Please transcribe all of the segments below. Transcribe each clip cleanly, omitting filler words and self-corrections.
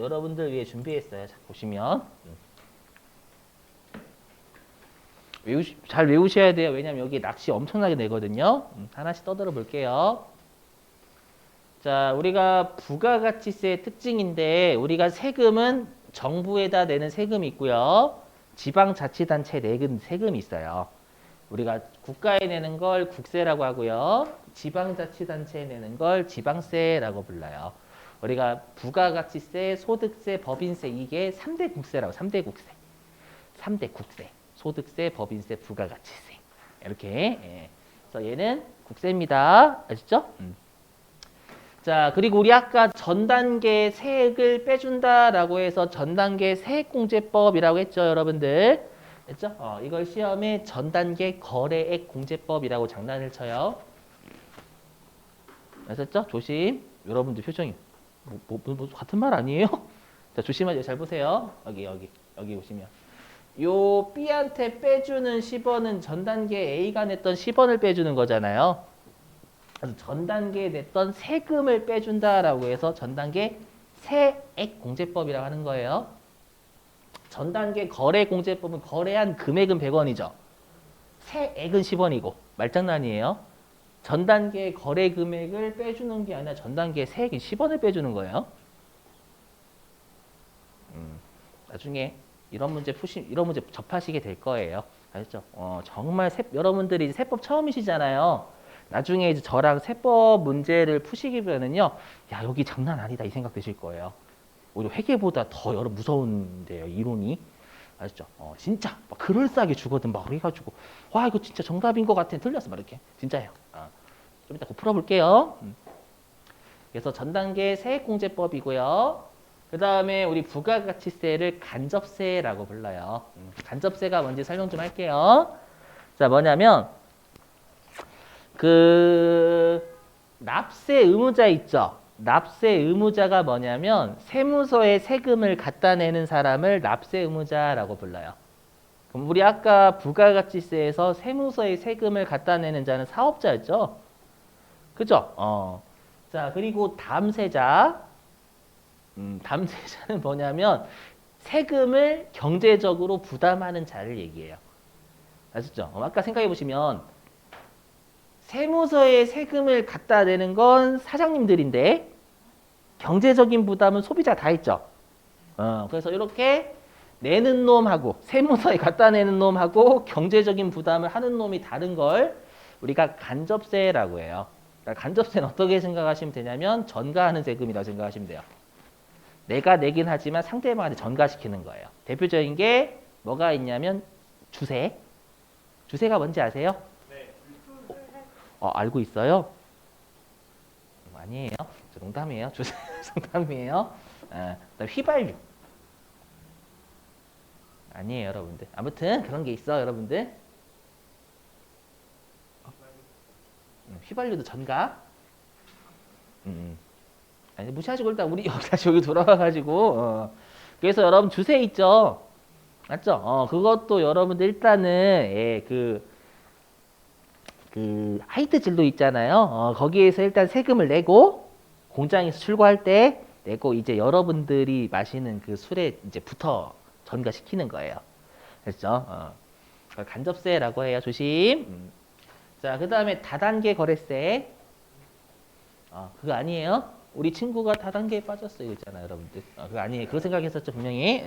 여러분들 위해 준비했어요. 자, 보시면 잘 외우셔야 돼요. 왜냐면 여기 낚시 엄청나게 내거든요. 하나씩 떠들어 볼게요. 자, 우리가 부가가치세의 특징인데 우리가 세금은 정부에다 내는 세금이 있고요. 지방자치단체에 내는 세금이 있어요. 우리가 국가에 내는 걸 국세라고 하고요. 지방자치단체에 내는 걸 지방세라고 불러요. 우리가 부가가치세, 소득세, 법인세 이게 3대 국세라고 3대 국세. 3대 국세. 소득세, 법인세, 부가가치세. 이렇게. 예. 그래서 얘는 국세입니다. 아시죠? 자, 그리고 우리 아까 전 단계 세액을 빼준다라고 해서 전 단계 세액공제법이라고 했죠, 여러분들. 했죠? 이걸 시험에 전 단계 거래액 공제법이라고 장난을 쳐요. 아셨죠? 조심. 여러분들 표정이 뭐 같은 말 아니에요? 자, 조심하세요. 잘 보세요. 여기 보시면. 요 B한테 빼주는 10원은 전 단계 A가 냈던 10원을 빼주는 거잖아요. 그래서 전 단계에 냈던 세금을 빼준다라고 해서 전 단계 세액공제법이라고 하는 거예요. 전 단계 거래공제법은 거래한 금액은 100원이죠. 세액은 10원이고 말장난이에요. 전 단계 거래 금액을 빼주는 게 아니라 전 단계 세액인 10원을 빼주는 거예요. 나중에 이런 문제 접하시게 될 거예요. 아셨죠? 정말 여러분들이 세법 처음이시잖아요. 나중에 이제 저랑 세법 문제를 푸시기면은요, 야 여기 장난 아니다 이 생각 드실 거예요. 오히려 회계보다 더 무서운데요 이론이. 아셨죠? 진짜 막 그럴싸하게 주거든 막 해가지고 와 이거 진짜 정답인 것 같아 틀렸어 막 이렇게 진짜예요. 좀 이따 풀어볼게요. 그래서 전 단계 세액공제법이고요. 그 다음에 우리 부가가치세를 간접세라고 불러요. 간접세가 뭔지 설명 좀 할게요. 자, 뭐냐면 그 납세 의무자 있죠. 납세 의무자가 뭐냐면 세무서에 세금을 갖다 내는 사람을 납세 의무자라고 불러요. 그럼 우리 아까 부가가치세에서 세무서에 세금을 갖다 내는 자는 사업자였죠. 그죠? 자, 그리고 담세자. 담세자는 뭐냐면 세금을 경제적으로 부담하는 자를 얘기해요. 아셨죠? 아까 생각해 보시면 세무서에 세금을 갖다 내는 건 사장님들인데 경제적인 부담은 소비자 다 있죠. 그래서 이렇게 내는 놈하고 세무서에 갖다 내는 놈하고 경제적인 부담을 하는 놈이 다른 걸 우리가 간접세라고 해요. 그러니까 간접세는 어떻게 생각하시면 되냐면 전가하는 세금이라고 생각하시면 돼요. 내가 내긴 하지만 상대방한테 전가시키는 거예요. 대표적인 게 뭐가 있냐면 주세. 주세가 뭔지 아세요? 네. 알고 있어요? 아니에요. 농담이에요. 주세 농담이에요. 휘발유. 아니에요, 여러분들. 아무튼 그런 게 있어, 여러분들. 휘발유도 전가. 아니, 무시하시고 일단 우리 다시 여기 돌아와가지고 그래서 여러분 주세 있죠, 맞죠? 그것도 여러분들 일단은 그 하이트 진로 있잖아요. 거기에서 일단 세금을 내고 공장에서 출고할 때 내고 이제 여러분들이 마시는 그 술에 이제 붙어 전가시키는 거예요. 그렇죠? 간접세라고 해요. 조심. 자, 그 다음에 다단계 거래세. 그거 아니에요? 우리 친구가 다단계에 빠졌어요. 있잖아요, 여러분들. 그거 아니에요. 그거 생각했었죠, 분명히.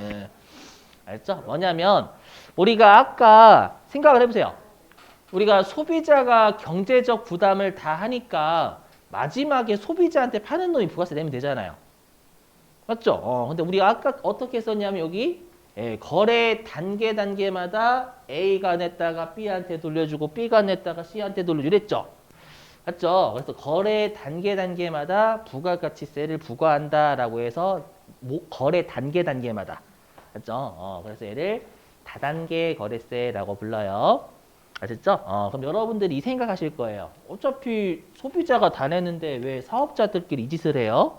알죠? 뭐냐면, 우리가 아까 생각을 해보세요. 우리가 소비자가 경제적 부담을 다 하니까 마지막에 소비자한테 파는 놈이 부가세 내면 되잖아요. 맞죠? 근데 우리가 아까 어떻게 썼냐면 여기 거래 단계마다 A가 냈다가 B한테 돌려주고 B가 냈다가 C한테 돌려주고 이랬죠. 맞죠? 그래서 거래 단계마다 부가가치세를 부과한다라고 해서 거래 단계마다 맞죠? 그래서 얘를 다단계 거래세라고 불러요. 아셨죠? 그럼 여러분들이 이 생각하실 거예요. 어차피 소비자가 다 내는데 왜 사업자들끼리 이 짓을 해요?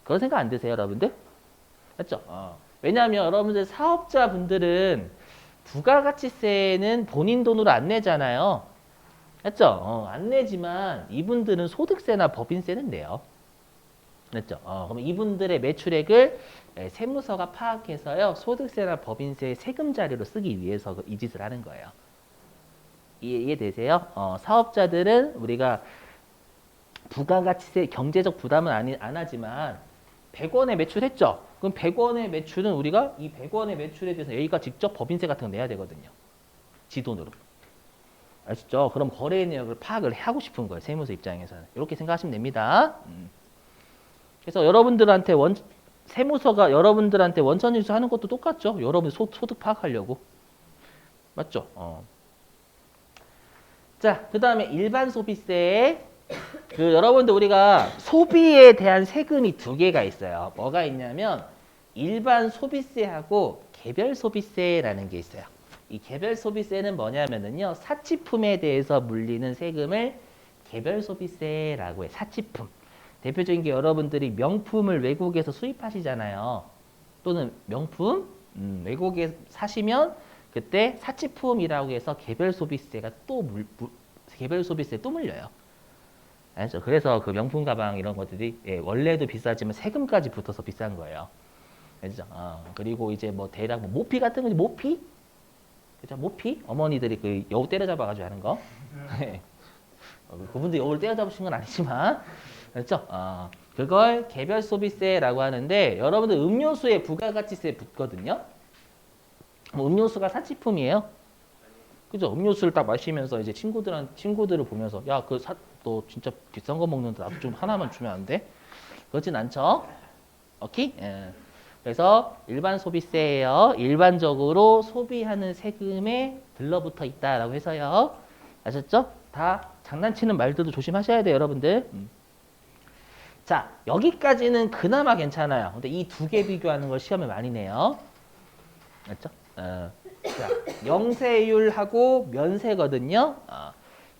그런 생각 안 드세요, 여러분들? 맞죠? 왜냐하면 여러분들 사업자분들은 부가가치세는 본인 돈으로 안 내잖아요. 맞죠? 안 내지만 이분들은 소득세나 법인세는 내요. 됐죠? 그럼 이분들의 매출액을 세무서가 파악해서요. 소득세나 법인세 세금 자료로 쓰기 위해서 이 짓을 하는 거예요. 이해되세요? 사업자들은 우리가 부가가치세 경제적 부담은 안 하지만 100원에 매출했죠? 그럼 100원의 매출은 우리가 이 100원의 매출에 대해서 여기가 직접 법인세 같은 거 내야 되거든요. 지돈으로. 아시죠? 그럼 거래 내역을 파악을 하고 싶은 거예요. 세무서 입장에서는. 이렇게 생각하시면 됩니다. 그래서 여러분들한테 세무서가 여러분들한테 원천징수 하는 것도 똑같죠. 여러분 소득 파악하려고. 맞죠? 자, 그 다음에 일반 소비세. 여러분들 우리가 소비에 대한 세금이 두 개가 있어요. 뭐가 있냐면 일반 소비세하고 개별 소비세라는 게 있어요. 이 개별 소비세는 뭐냐면은요. 사치품에 대해서 물리는 세금을 개별 소비세라고 해. 사치품. 대표적인 게 여러분들이 명품을 외국에서 수입하시잖아요. 또는 명품 외국에 사시면 그때 사치품이라고 해서 개별 소비세가 개별 소비세 또 물려요. 알죠? 그래서 그 명품 가방 이런 것들이 원래도 비싸지만 세금까지 붙어서 비싼 거예요. 알죠? 그리고 이제 뭐 대략 모피 같은 거 모피? 그죠? 모피? 어머니들이 그 여우 때려잡아가지고 하는 거. 그분도 여우를 때려잡으신 건 아니지만 그렇죠? 그걸 개별 소비세라고 하는데 여러분들 음료수에 부가가치세 붙거든요. 음료수가 사치품이에요. 그죠? 음료수를 딱 마시면서 이제 친구들을 보면서 야, 너 진짜 비싼 거 먹는데 나도 좀 하나만 주면 안 돼? 그렇진 않죠? 오케이? 예. 그래서 일반 소비세예요. 일반적으로 소비하는 세금에 들러붙어 있다라고 해서요. 아셨죠? 다 장난치는 말들도 조심하셔야 돼요, 여러분들. 자, 여기까지는 그나마 괜찮아요. 근데 이 두 개 비교하는 걸 시험에 많이 내요. 맞죠? 자, 영세율하고 면세거든요.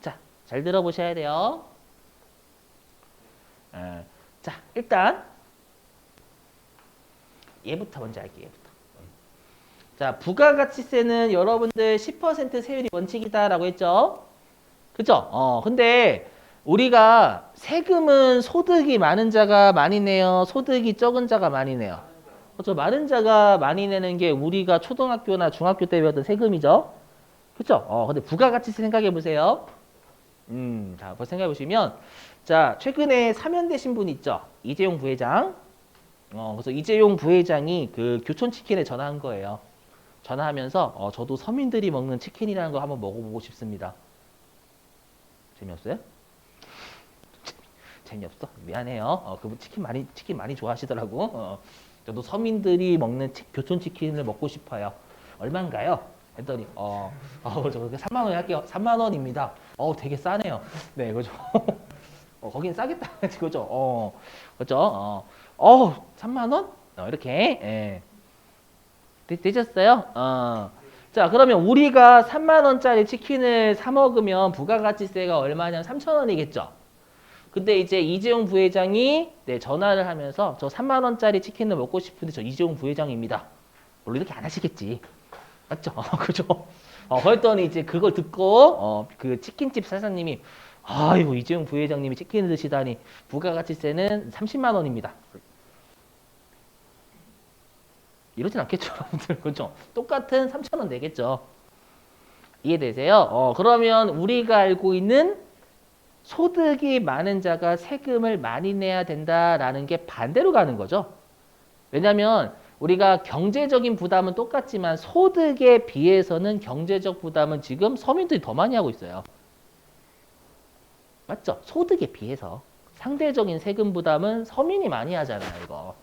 자, 잘 들어보셔야 돼요. 자, 일단 얘부터 먼저 할게요. 얘부터. 자, 부가가치세는 여러분들 10% 세율이 원칙이다라고 했죠? 그죠? 근데 우리가 세금은 소득이 많은 자가 많이 내요? 소득이 적은 자가 많이 내요? 그렇죠? 많은 자가 많이 내는 게 우리가 초등학교나 중학교 때 배웠던 세금이죠? 그죠? 근데 부가가치세 생각해 보세요. 자, 한번 생각해 보시면, 자, 최근에 사면되신 분 있죠? 이재용 부회장. 그래서 이재용 부회장이 그 교촌치킨에 전화한 거예요. 전화하면서, 저도 서민들이 먹는 치킨이라는 거 한번 먹어보고 싶습니다. 재미없어요? 재미없어? 미안해요. 그분 치킨 많이 좋아하시더라고. 저도 서민들이 먹는 교촌치킨을 먹고 싶어요. 얼마인가요? 했더니 저 3만 원에 할게요. 3만 원입니다. 되게 싸네요. 네, 그죠? 거긴 싸겠다. 그죠? 그죠? 3만 원? 이렇게. 예. 되셨어요? 자, 그러면 우리가 3만 원짜리 치킨을 사 먹으면 부가가치세가 얼마냐면 3천 원이겠죠? 근데 이제 이재용 부회장이 전화를 하면서 저 3만 원짜리 치킨을 먹고 싶은데 저 이재용 부회장입니다. 물론 이렇게 안 하시겠지. 맞죠? 그죠? 그랬더니 이제 그걸 듣고 그 치킨집 사장님이 아이고 이재용 부회장님이 치킨을 드시다니 부가가치세는 30만 원입니다. 이러진 않겠죠, 여러분들. 그죠? 똑같은 3천 원 내겠죠. 이해되세요? 그러면 우리가 알고 있는 소득이 많은 자가 세금을 많이 내야 된다라는 게 반대로 가는 거죠. 왜냐하면 우리가 경제적인 부담은 똑같지만 소득에 비해서는 경제적 부담은 지금 서민들이 더 많이 하고 있어요. 맞죠? 소득에 비해서 상대적인 세금 부담은 서민이 많이 하잖아요, 이거.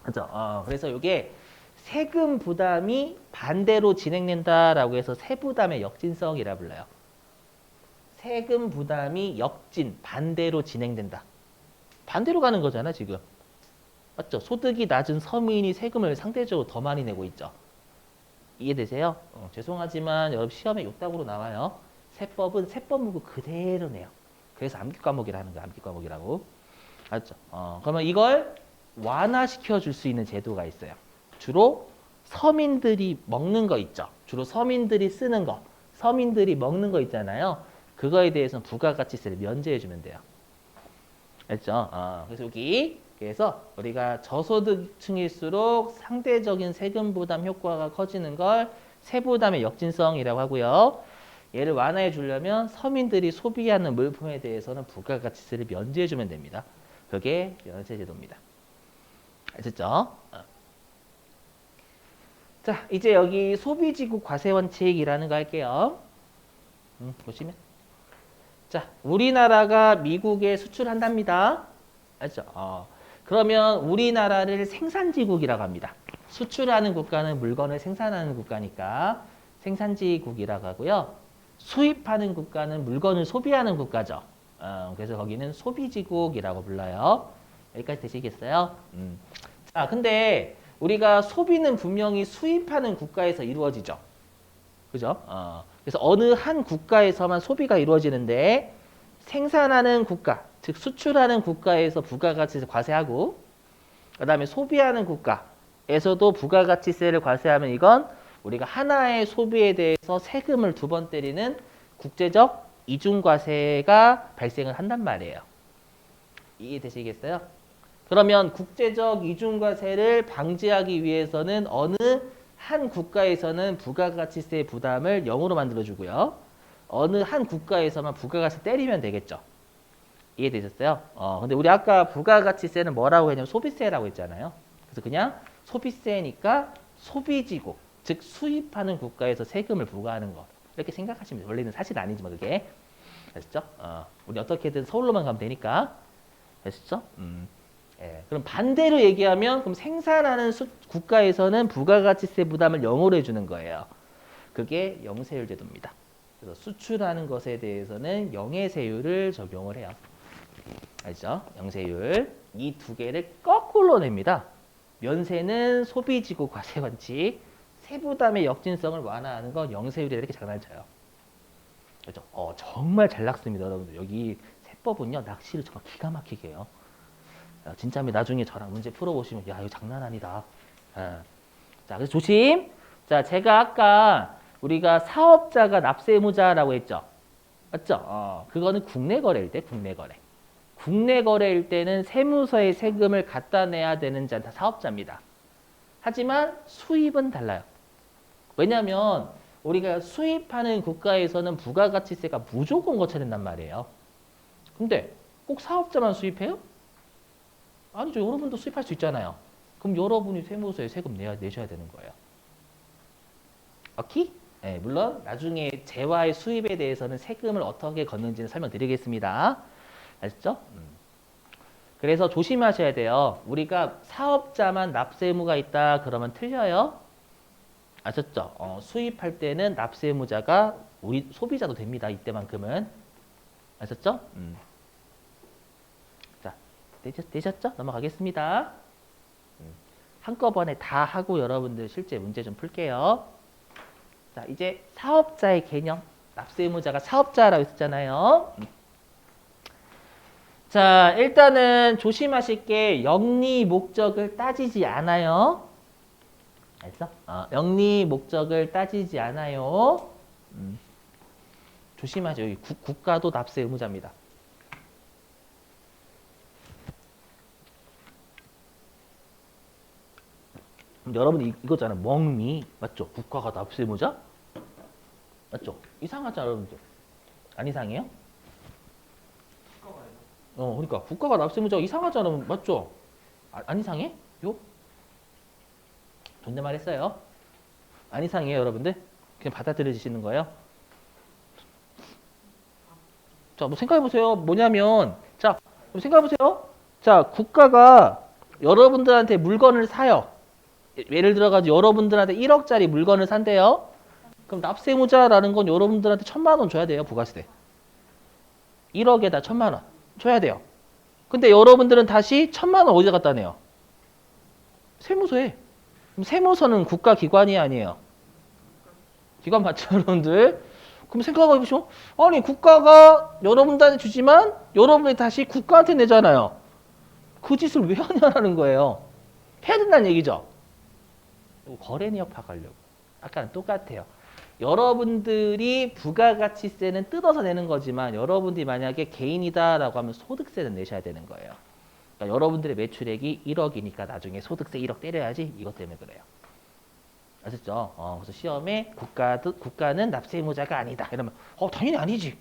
그죠? 그래서 이게 세금 부담이 반대로 진행된다라고 해서 세부담의 역진성이라 불러요. 세금 부담이 반대로 진행된다. 반대로 가는 거잖아, 지금. 맞죠? 소득이 낮은 서민이 세금을 상대적으로 더 많이 내고 있죠. 이해되세요? 죄송하지만 여러분 시험에 요따구로 나와요. 세법은 세법 문구 그대로 내요. 그래서 암기 과목이라는 거야, 암기 과목이라고. 알죠? 그러면 이걸 완화시켜 줄 수 있는 제도가 있어요. 주로 서민들이 먹는 거 있죠. 주로 서민들이 쓰는 거, 서민들이 먹는 거 있잖아요. 그거에 대해서는 부가가치세를 면제해 주면 돼요. 알죠? 그래서 여기 그래서 우리가 저소득층일수록 상대적인 세금 부담 효과가 커지는 걸 세부담의 역진성이라고 하고요. 얘를 완화해 주려면 서민들이 소비하는 물품에 대해서는 부가가치세를 면제해 주면 됩니다. 그게 연세제도입니다. 아셨죠? 자, 이제 여기 소비지국 과세원칙이라는 거 할게요. 보시면. 자, 우리나라가 미국에 수출한답니다. 알죠? 그러면 우리나라를 생산지국이라고 합니다. 수출하는 국가는 물건을 생산하는 국가니까 생산지국이라고 하고요. 수입하는 국가는 물건을 소비하는 국가죠. 그래서 거기는 소비지국이라고 불러요. 여기까지 되시겠어요? 자, 근데 우리가 소비는 분명히 수입하는 국가에서 이루어지죠. 그죠? 그래서 어느 한 국가에서만 소비가 이루어지는데 생산하는 국가, 즉 수출하는 국가에서 부가가치세 과세하고 그다음에 소비하는 국가에서도 부가가치세를 과세하면 이건 우리가 하나의 소비에 대해서 세금을 두 번 때리는 국제적 이중과세가 발생을 한단 말이에요. 이해되시겠어요? 그러면 국제적 이중과세를 방지하기 위해서는 어느 한 국가에서는 부가가치세 부담을 0으로 만들어주고요. 어느 한 국가에서만 부가가치 때리면 되겠죠. 이해되셨어요? 근데 우리 아까 부가가치세는 뭐라고 했냐면 소비세라고 했잖아요. 그래서 그냥 소비세니까 소비지국, 즉 수입하는 국가에서 세금을 부과하는 것. 이렇게 생각하시면 돼요. 원래는 사실 아니지만 그게. 아셨죠? 우리 어떻게든 서울로만 가면 되니까. 아셨죠? 예, 그럼 반대로 얘기하면 그럼 생산하는 국가에서는 부가가치세 부담을 0으로 해주는 거예요. 그게 영세율 제도입니다. 그래서 수출하는 것에 대해서는 영해세율을 적용을 해요. 알죠? 영세율. 이 두 개를 거꾸로 냅니다. 면세는 소비지구 과세원칙, 세부담의 역진성을 완화하는 건 영세율이 이렇게 장난쳐요. 그렇죠? 정말 잘 낚습니다, 여러분들. 여기 세법은요, 낚시를 정말 기가 막히게 해요. 진짜 나중에 저랑 문제 풀어보시면 야 이거 장난 아니다. 자, 그래서 조심. 자, 제가 아까 우리가 사업자가 납세의무자라고 했죠. 맞죠? 그거는 국내 거래일 때 국내 거래. 국내 거래일 때는 세무서에 세금을 갖다 내야 되는 자는 다 사업자입니다. 하지만 수입은 달라요. 왜냐하면 우리가 수입하는 국가에서는 부가가치세가 무조건 거쳐야 된단 말이에요. 근데 꼭 사업자만 수입해요? 아니죠. 여러분도 수입할 수 있잖아요. 그럼 여러분이 세무서에 세금 내셔야 되는 거예요. 오케이? 네, 물론 나중에 재화의 수입에 대해서는 세금을 어떻게 걷는지는 설명드리겠습니다. 아셨죠? 그래서 조심하셔야 돼요. 우리가 사업자만 납세 의무가 있다 그러면 틀려요. 아셨죠? 수입할 때는 납세 의무자가 우리 소비자도 됩니다. 이때만큼은. 아셨죠? 자, 되셨죠? 넘어가겠습니다. 한꺼번에 다 하고 여러분들 실제 문제 좀 풀게요. 자, 이제 사업자의 개념. 납세 의무자가 사업자라고 했잖아요. 자, 일단은 조심하실 게 영리 목적을 따지지 않아요. 알았어? 영리 목적을 따지지 않아요. 조심하죠. 여기 국가도 납세 의무자입니다. 여러분 이거잖아. 멍미. 맞죠? 국가가 납세 의무자? 맞죠? 이상하죠, 여러분들? 안 이상해요? 그러니까 국가가 납세 의무자가 이상하잖아. 맞죠? 안 이상해? 요? 존댓말 했어요. 안 이상해요, 여러분들? 그냥 받아들여지시는 거예요? 자, 뭐 생각해보세요. 뭐냐면, 자, 생각해보세요. 자, 국가가 여러분들한테 물건을 사요. 예를 들어가지고 여러분들한테 1억짜리 물건을 산대요. 그럼 납세의무자라는 건 여러분들한테 1,000만 원 줘야 돼요, 부가세. 1억에다 1,000만 원 줘야 돼요. 근데 여러분들은 다시 1,000만 원 어디다 갖다 내요? 세무서에. 그럼 세무서는 국가기관이 아니에요. 기관 맞죠, 여러분들? 그럼 생각해 보시면, 아니, 국가가 여러분들한테 주지만 여러분이 다시 국가한테 내잖아요. 그 짓을 왜 하냐라는 거예요. 해야 된다는 얘기죠. 거래내역 파악하려고. 아까는 똑같아요. 여러분들이 부가가치세는 뜯어서 내는 거지만 여러분들이 만약에 개인이다라고 하면 소득세는 내셔야 되는 거예요. 그러니까 여러분들의 매출액이 1억이니까 나중에 소득세 1억 때려야지. 이것 때문에 그래요. 아셨죠? 그래서 시험에 국가는 납세 의무자가 아니다. 이러면 당연히 아니지.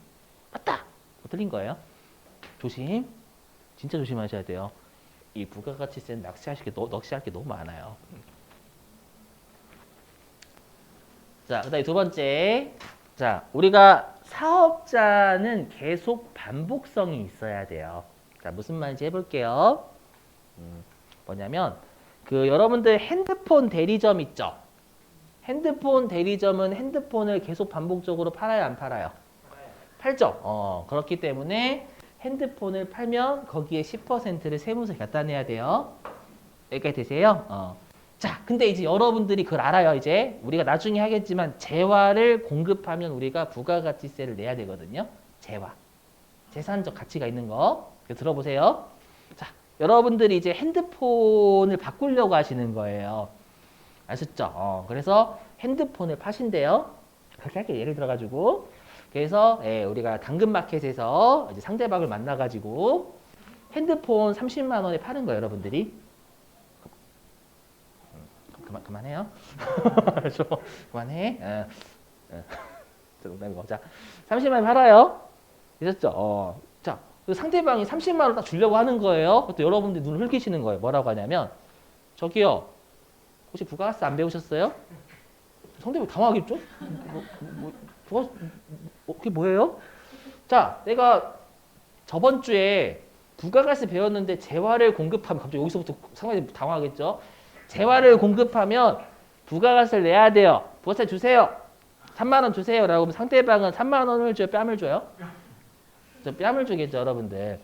맞다. 틀린 거예요. 조심. 진짜 조심하셔야 돼요. 이 부가가치세는 낚시할 게 너무 많아요. 자, 그다음에 두 번째. 자, 우리가 사업자는 계속 반복성이 있어야 돼요. 자, 무슨 말인지 해볼게요. 뭐냐면 여러분들 핸드폰 대리점 있죠? 핸드폰 대리점은 핸드폰을 계속 반복적으로 팔아요, 안 팔아요? 팔죠. 그렇기 때문에 핸드폰을 팔면 거기에 10%를 세무서에 갖다 내야 돼요. 여기까지 되세요? 자, 근데 이제 여러분들이 그걸 알아요. 이제 우리가 나중에 하겠지만 재화를 공급하면 우리가 부가가치세를 내야 되거든요. 재화. 재산적 가치가 있는 거. 들어보세요. 자, 여러분들이 이제 핸드폰을 바꾸려고 하시는 거예요. 아셨죠? 그래서 핸드폰을 파신대요. 그렇게 할게요. 예를 들어가지고. 그래서 우리가 당근마켓에서 이제 상대방을 만나가지고 핸드폰 30만 원에 파는 거예요. 여러분들이. 그만해요. 그만해. 자, 30만 원 팔아요. 되셨죠? 자, 그 상대방이 30만 원 딱 주려고 하는 거예요. 그때 여러분들이 눈을 흘기시는 거예요. 뭐라고 하냐면, 저기요, 혹시 부가가치 안 배우셨어요? 상대방 당황하겠죠? 그게 뭐예요? 자, 내가 저번 주에 부가가치 배웠는데 재화를 공급하면 갑자기 여기서부터 상당히 당황하겠죠? 재화를 공급하면 부가가치를 내야 돼요. 부가세 주세요. 3만 원 주세요. 라고 하면 상대방은 3만 원을 줘요? 뺨을 줘요? 저 뺨을 주겠죠, 여러분들.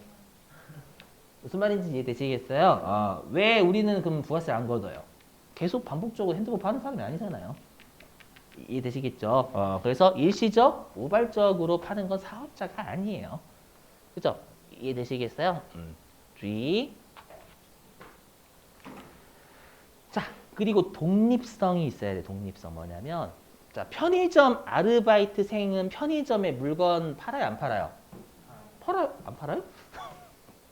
무슨 말인지 이해되시겠어요? 왜 우리는 그럼 부가세 안 걷어요? 계속 반복적으로 핸드폰 파는 사람이 아니잖아요. 이해되시겠죠? 그래서 일시적, 우발적으로 파는 건 사업자가 아니에요. 그죠? 이해되시겠어요? 주의. 자, 그리고 독립성이 있어야 돼. 독립성 뭐냐면, 자, 편의점 아르바이트생은 편의점에 물건 팔아요, 안 팔아요? 팔아요, 안 팔아요?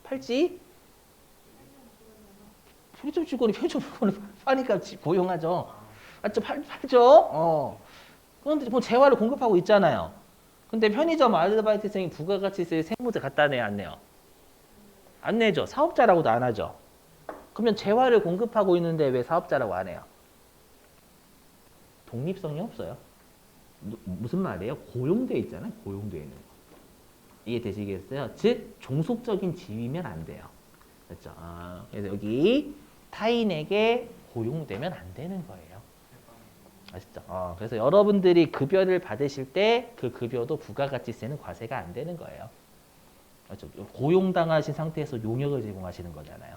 팔지? 편의점 직원이 편의점 물건을 파니까 고용하죠. 맞죠? 팔죠? 그런데 뭐 재화를 공급하고 있잖아요. 근데 편의점 아르바이트생이 부가가치세 세무세 갖다 내야 안 내요? 안 내죠. 사업자라고도 안 하죠. 그러면 재화를 공급하고 있는데 왜 사업자라고 안 해요? 독립성이 없어요. 무슨 말이에요? 고용돼 있잖아요. 고용돼 있는 거. 이해되시겠어요? 즉 종속적인 지위면 안 돼요. 그렇죠? 그래서 여기 타인에게 고용되면 안 되는 거예요. 아시죠? 그래서 여러분들이 급여를 받으실 때 그 급여도 부가가치세는 과세가 안 되는 거예요. 그렇죠? 고용당하신 상태에서 용역을 제공하시는 거잖아요.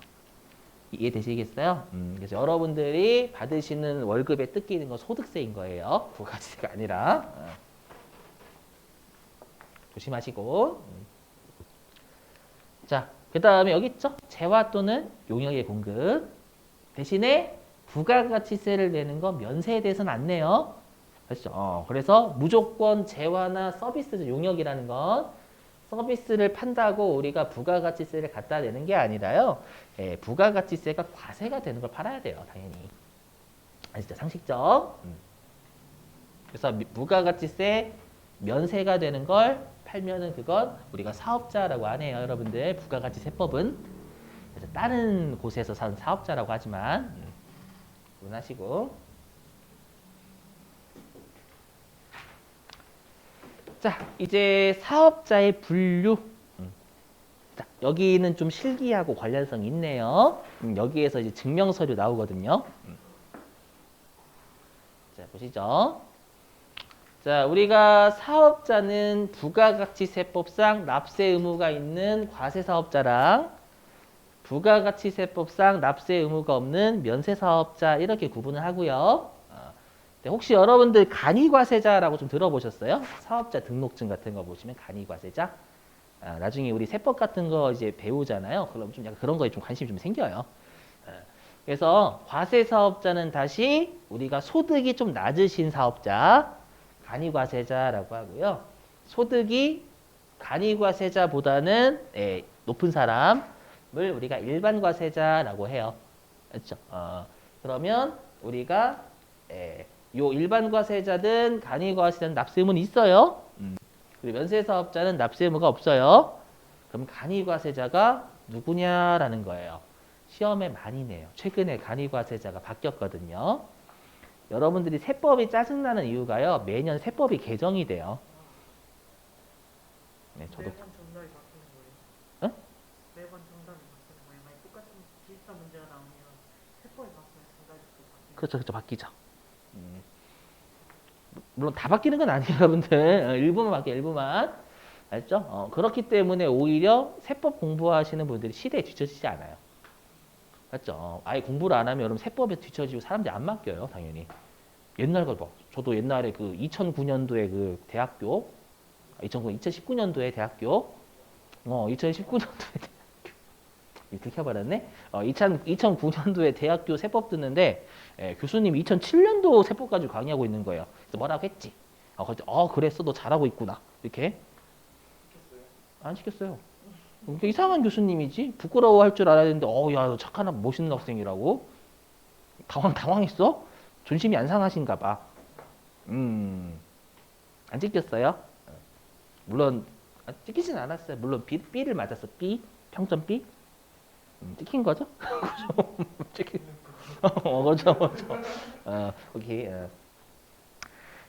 이해되시겠어요? 그래서 여러분들이 받으시는 월급에 뜯기는 건 소득세인 거예요. 부가가치세가 아니라. 조심하시고. 자, 그 다음에 여기 있죠? 재화 또는 용역의 공급. 대신에 부가가치세를 내는 건 면세에 대해서는 안 내요. 그렇죠? 그래서 무조건 재화나 서비스 용역이라는 건 서비스를 판다고 우리가 부가가치세를 갖다 내는 게 아니라요. 부가가치세가 과세가 되는 걸 팔아야 돼요. 당연히. 아시죠? 상식적. 그래서 부가가치세 면세가 되는 걸 팔면은 그건 우리가 사업자라고 안 해요. 여러분들 부가가치세법은. 그래서 다른 곳에서 사는 사업자라고 하지만 구분하시고. 자, 이제 사업자의 분류. 자, 여기는 좀 실기하고 관련성이 있네요. 여기에서 이제 증명서류 나오거든요. 자, 보시죠. 자, 우리가 사업자는 부가가치세법상 납세 의무가 있는 과세사업자랑 부가가치세법상 납세 의무가 없는 면세사업자 이렇게 구분을 하고요. 혹시 여러분들 간이과세자라고 좀 들어보셨어요? 사업자 등록증 같은 거 보시면 간이과세자. 나중에 우리 세법 같은 거 이제 배우잖아요. 그럼 좀 약간 그런 거에 좀 관심이 좀 생겨요. 그래서 과세사업자는 다시 우리가 소득이 좀 낮으신 사업자, 간이과세자라고 하고요. 소득이 간이과세자보다는 높은 사람, 우리가 일반 과세자라고 해요. 그렇죠? 그러면 우리가 요 일반 과세자든 간이 과세자든 납세 의무는 있어요. 그리고 면세 사업자는 납세 의무가 없어요. 그럼 간이 과세자가 누구냐라는 거예요. 시험에 많이 내요. 최근에 간이 과세자가 바뀌었거든요. 여러분들이 세법이 짜증나는 이유가요. 매년 세법이 개정이 돼요. 네, 저도. 매번 정답이 바뀌는 거예요. 어? 매번 정답이 바뀌는 거예요. 만약 똑같은 비슷한 문제가 나오면 세법이 바뀌면 정답이 또 바뀌는 그렇죠, 그렇죠. 바뀌죠. 물론 다 바뀌는 건 아니에요, 여러분들. 일부만 바뀌어요, 일부만. 알죠? 그렇기 때문에 오히려 세법 공부하시는 분들이 시대에 뒤처지지 않아요. 맞죠? 아예 공부를 안 하면 여러분 세법에 뒤처지고 사람들이 안 맡겨요, 당연히. 옛날 거 봐. 저도 옛날에 그 2009년도에 그 대학교, 2019년도에 대학교, 2019년도에 대학교, 들켜버렸네? 2009년도에 대학교 세법 듣는데, 교수님이 2007년도 세법 가지고 강의하고 있는 거예요. 그래서 뭐라고 했지? 그랬어, 너 잘하고 있구나. 이렇게. 안 시켰어요. 그러니까 이상한 교수님이지? 부끄러워할 줄 알아야 되는데, 야, 너 착한 멋있는 학생이라고? 당황했어? 존심이 안 상하신가 봐. 안 찍혔어요? 물론 찍히진 않았어요. 물론 B를 맞았어. B 평점 B 찍힌 거죠? 찍힌. 그렇죠. 오케이.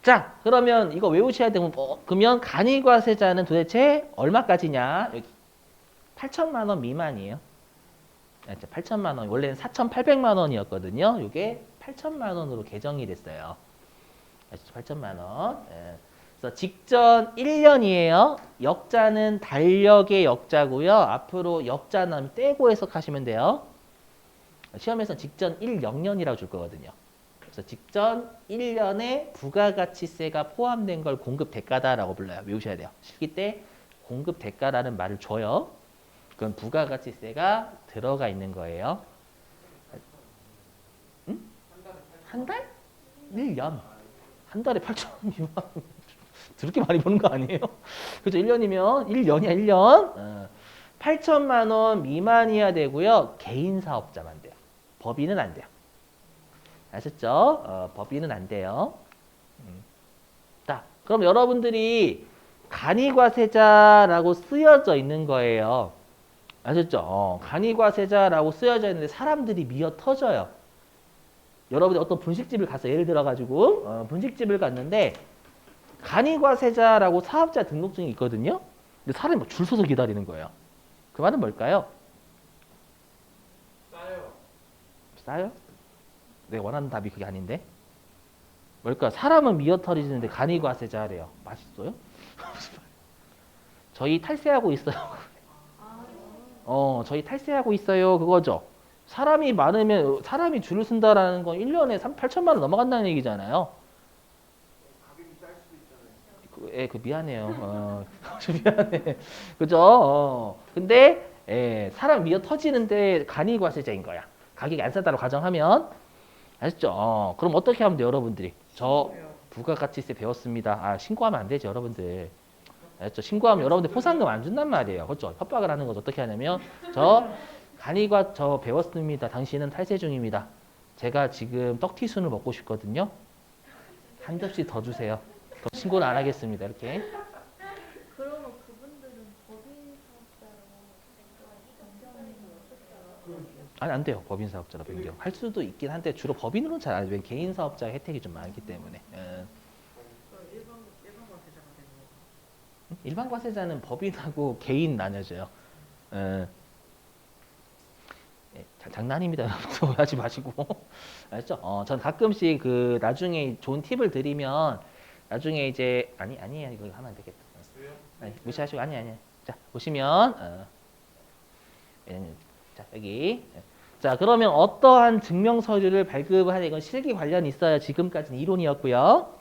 자, 그러면 이거 외우셔야 되면 그러면 간이과세자는 도대체 얼마까지냐? 여기 8천만 원 미만이에요. 8천만 원. 원래는 4,800만 원이었거든요. 이게 8천만 원으로 개정이 됐어요. 8천만 원. 그래서 직전 1년이에요. 역자는 달력의 역자고요. 앞으로 역자는 떼고 해석하시면 돼요. 시험에서 직전 1영년이라고 줄 거거든요. 그래서 직전 1년에 부가가치세가 포함된 걸 공급 대가다라고 불러요. 외우셔야 돼요. 실기 때 공급 대가라는 말을 줘요. 그건 부가가치세가 들어가 있는 거예요. 응? 한 달? 1년. 한 달에 8천원이면 그렇게 많이 버는 거 아니에요? 그죠? 1년이면 1년이야, 1년. 8천만 원 미만이어야 되고요. 개인 사업자만 돼요. 법인은 안 돼요. 아셨죠? 법인은 안 돼요. 자, 그럼 여러분들이 간이과세자라고 쓰여져 있는 거예요. 아셨죠? 간이과세자라고 쓰여져 있는데 사람들이 미어 터져요. 여러분이 어떤 분식집을 가서 예를 들어 가지고 분식집을 갔는데 간이과세자라고 사업자 등록증이 있거든요. 근데 사람이 막 줄 서서 기다리는 거예요. 그 말은 뭘까요? 싸요. 싸요? 내가 원하는 답이 그게 아닌데. 뭘까? 사람은 미어 터지는데 간이과세자래요. 맛있어요? 저희 탈세하고 있어요. 저희 탈세하고 있어요. 그거죠. 사람이 많으면 사람이 줄을 쓴다라는 건 1년에 8천만 원 넘어간다는 얘기잖아요. 가격이 쌀 수도 있잖아요. 미안해요. 미안해. 그죠? 근데 사람 미어 터지는데 간이과세자인 거야. 가격이 안 싼다고 가정하면 아셨죠? 그럼 어떻게 하면 돼요, 여러분들이? 저 부가가치세 배웠습니다. 신고하면 안 되죠, 여러분들. 알았죠? 신고하면 여러분들 포상금 안 준단 말이에요. 그렇죠? 협박을 하는 거죠. 어떻게 하냐면 간이과 저 배웠습니다. 당신은 탈세 중입니다. 제가 지금 떡튀순을 먹고 싶거든요. 한 접시 더 주세요. 더 신고는 안 하겠습니다. 이렇게. 그러면 그분들은 법인 사업자로 변경이 아니, 안 돼요. 법인 사업자로 변경. 할 수도 있긴 한데 주로 법인으로는 잘 안 돼요. 개인 사업자 혜택이 좀 많기 때문에. 일반 과세자가 되는 거. 일반 과세자는 법인하고 개인 나뉘어져요. 장난입니다. 여러분. 하지 마시고. 알죠? 전 가끔씩 그 나중에 좋은 팁을 드리면 나중에 이제 아니에요. 이거 하면 안 되겠다. 왜요? 아니, 무시하시고 아니. 자, 보시면 자, 여기. 자, 그러면 어떠한 증명 서류를 발급하냐 이건 실기 관련이 있어요. 지금까지는 이론이었고요.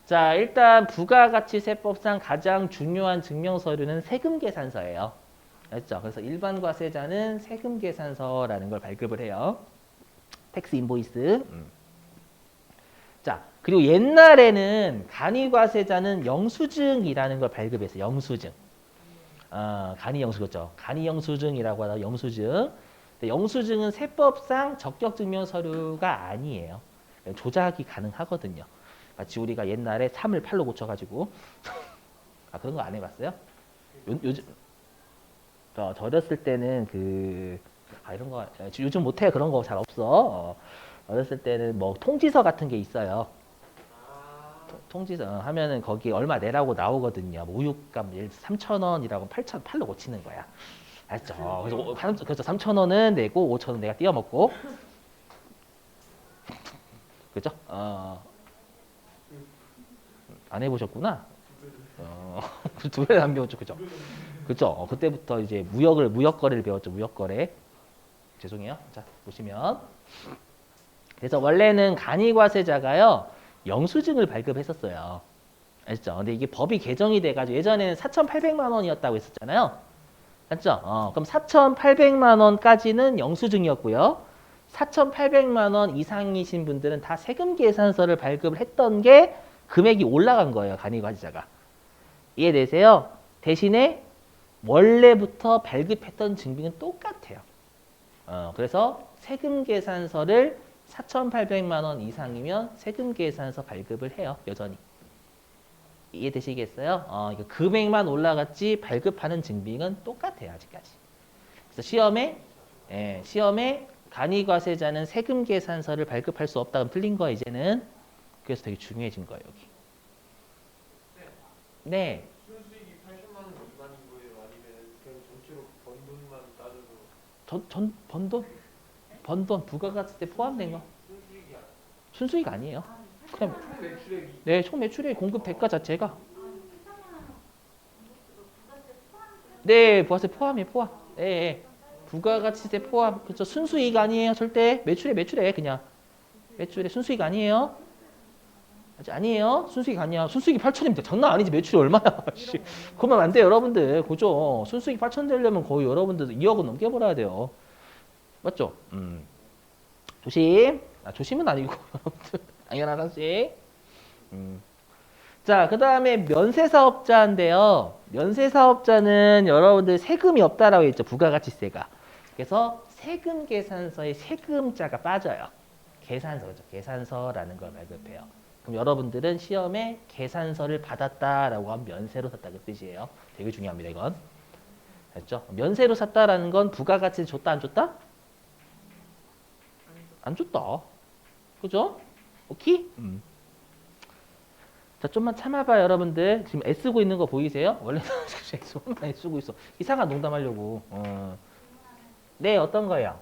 자, 일단 부가가치세법상 가장 중요한 증명 서류는 세금 계산서예요. 알죠? 그래서 일반 과세자는 세금 계산서라는 걸 발급을 해요. 텍스 인보이스. 자, 그리고 옛날에는 간이과세자는 영수증이라는 걸 발급했어요. 영수증. 간이 영수증이죠. 간이 영수증이라고 하다 영수증. 근데 영수증은 세법상 적격 증명 서류가 아니에요. 조작이 가능하거든요. 마치 우리가 옛날에 3을 8로 고쳐가지고 그런 거 안 해봤어요? 요즘 저 어렸을 때는 이런 거 요즘 못해 그런 거 잘 없어. 어렸을 때는 뭐 통지서 같은 게 있어요. 통지서 하면은 거기 얼마 내라고 나오거든요. 뭐 우유값 예를 들어 3,000원이라고 8로 고치는 거야. 알죠? 그래서 3,000원은 내고 5,000원 내가 띄어 먹고. 그죠? 안 해보셨구나. 두 배는 안 배웠죠, 그죠? 그죠? 그때부터 이제 무역 거래를 배웠죠, 무역 거래. 죄송해요. 자 보시면 그래서 원래는 간이과세자가요 영수증을 발급했었어요. 알죠? 근데 이게 법이 개정이 돼가지고 예전에는 4,800만 원이었다고 했었잖아요. 맞죠? 그럼 4,800만 원까지는 영수증이었고요. 4,800만 원 이상이신 분들은 다 세금 계산서를 발급을 했던 게 금액이 올라간 거예요. 간이과세자가. 이해되세요? 대신에 원래부터 발급했던 증빙은 똑같아요. 그래서 세금 계산서를 4,800만 원 이상이면 세금 계산서 발급을 해요. 여전히. 이해되시겠어요? 이거 금액만 올라갔지 발급하는 증빙은 똑같아요. 아직까지. 그래서 시험에 간이과세자는 세금 계산서를 발급할 수 없다. 그럼 틀린 거야 이제는. 그래서 되게 중요해진 거예요. 여기. 네. 순수익이 80만 원 미만인 거예요? 아니면 그냥 전체로 번 돈만 따져도 번 돈 부가가치세 포함된 거. 순수익이 아니야? 순수익 아니에요. 그냥 총 매출액이 네, 총 매출의 공급 대가 자체가 네, 부가세 포함이에요, 포함. 예, 예. 부가가치세 포함. 그렇죠. 순수익 아니에요, 절대. 매출에 그냥. 매출에 순수익 아니에요. 아니에요. 순수익 아니야. 순수익이 8천입니다. 장난 아니지. 매출이 얼마야. 씨. 그러면 안 돼요, 여러분들. 그죠? 순수익 8천 되려면 거의 여러분들 2억은 넘게 벌어야 돼요. 맞죠? 조심. 조심은 아니고 여러분들. 당연한 사실. 자, 그 다음에 면세사업자인데요. 면세사업자는 여러분들 세금이 없다라고 했죠. 부가가치세가. 그래서 세금 계산서에 세금자가 빠져요. 계산서죠. 계산서라는 걸 발급해요. 그럼 여러분들은 시험에 계산서를 받았다라고 하면 면세로 샀다 그 뜻이에요. 되게 중요합니다, 이건. 됐죠? 면세로 샀다라는 건 부가가치를 줬다 안 줬다? 안 줬다. 그죠? 오케이? 자, 좀만 참아봐, 여러분들. 지금 애쓰고 있는 거 보이세요? 원래는 애쓰고 있어. 이상한 농담하려고. 네, 어떤 거예요?